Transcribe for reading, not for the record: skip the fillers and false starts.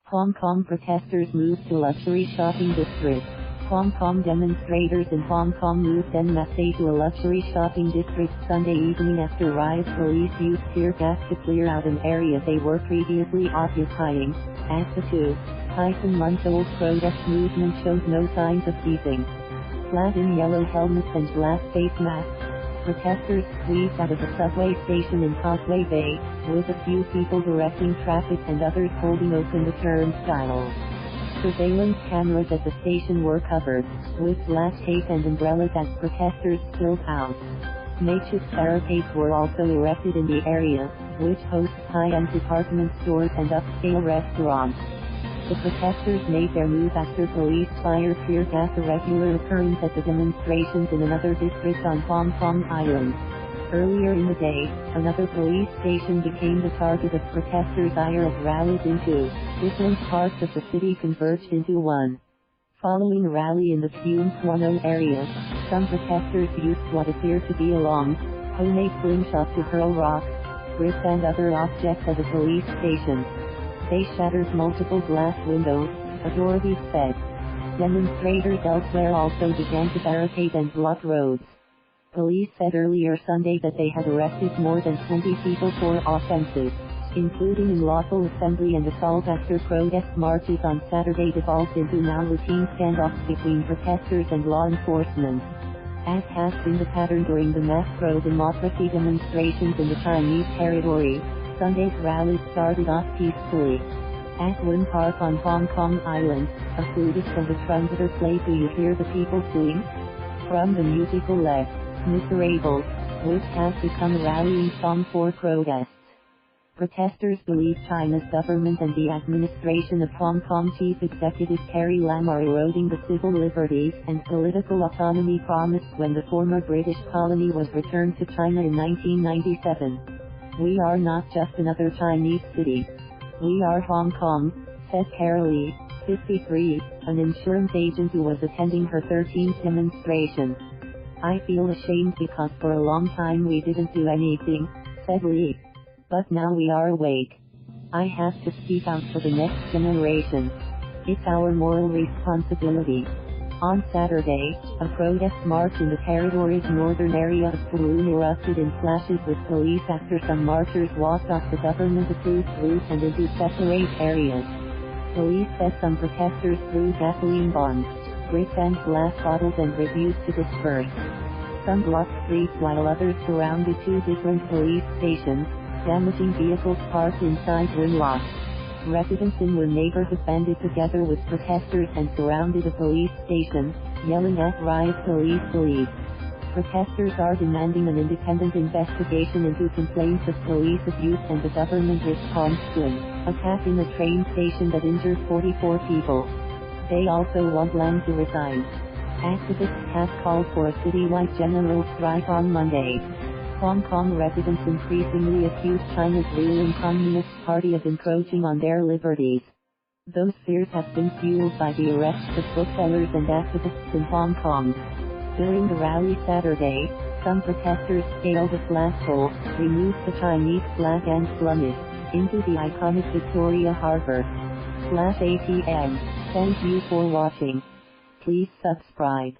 Hong Kong protesters moved to luxury shopping district. Hong Kong demonstrators in Hong Kong moved en masse to a luxury shopping district Sunday evening after riot police used tear gas to clear out an area they were previously occupying. As the 2-month-old protest movement showed no signs of easing. Clad in yellow helmets and glass face masks, protesters squeezed out of a subway station in Causeway Bay, with a few people directing traffic and others holding open the turnstiles. Surveillance cameras at the station were covered, with black tape and umbrellas as protesters spilled out. Makeshift barricades were also erected in the area, which hosts high-end department stores and upscale restaurants. The protesters made their move after police fired tear gas, a regular occurrence at the demonstrations in another district on Hong Kong Island. Earlier in the day, another police station became the target of protesters' ire as rallies into different parts of the city converged into one. Following a rally in the Tseung Kwan O area, some protesters used what appeared to be a long, homemade slingshot to hurl rocks, bricks and other objects at a police station. They shattered multiple glass windows, authorities said. Demonstrators elsewhere also began to barricade and block roads. Police said earlier Sunday that they had arrested more than 20 people for offenses, including unlawful assembly and assault after protest marches on Saturday devolved into now routine standoffs between protesters and law enforcement. As has been the pattern during the mass pro-democracy demonstrations in the Chinese territory, Sunday's rallies started off peacefully. At Wynn Park on Hong Kong Island, a flutist and a trumpeter played "Do You Hear the People Sing?" from the musical Les Miserables, which has become a rallying song for protests. Protesters believe China's government and the administration of Hong Kong Chief Executive Carrie Lam are eroding the civil liberties and political autonomy promised when the former British colony was returned to China in 1997. "We are not just another Chinese city. We are Hong Kong," said Cara Lee, 53, an insurance agent who was attending her 13th demonstration. "I feel ashamed because for a long time we didn't do anything," said Lee. "But now we are awake. I have to speak out for the next generation. It's our moral responsibility." On Saturday, a protest march in the territory's northern area of Kowloon erupted in clashes with police after some marchers walked off the government-approved route and into separate areas. Police said some protesters threw gasoline bombs, bricks and glass bottles and refused to disperse. Some blocked streets while others surrounded two different police stations, damaging vehicles parked inside Wynn lots. Residents in Wynn neighborhood banded together with protesters and surrounded a police station, yelling at riot police. Protesters are demanding an independent investigation into complaints of police abuse and the government response to an attack in a train station that injured 44 people. They also want Lam to resign. Activists have called for a citywide general strike on Monday. Hong Kong residents increasingly accuse China's ruling Communist Party of encroaching on their liberties. Those fears have been fueled by the arrests of booksellers and activists in Hong Kong. During the rally Saturday, some protesters scaled a flagpole, removed the Chinese flag and plummeted into the iconic Victoria Harbour. /ATM. Thank you for watching. Please subscribe.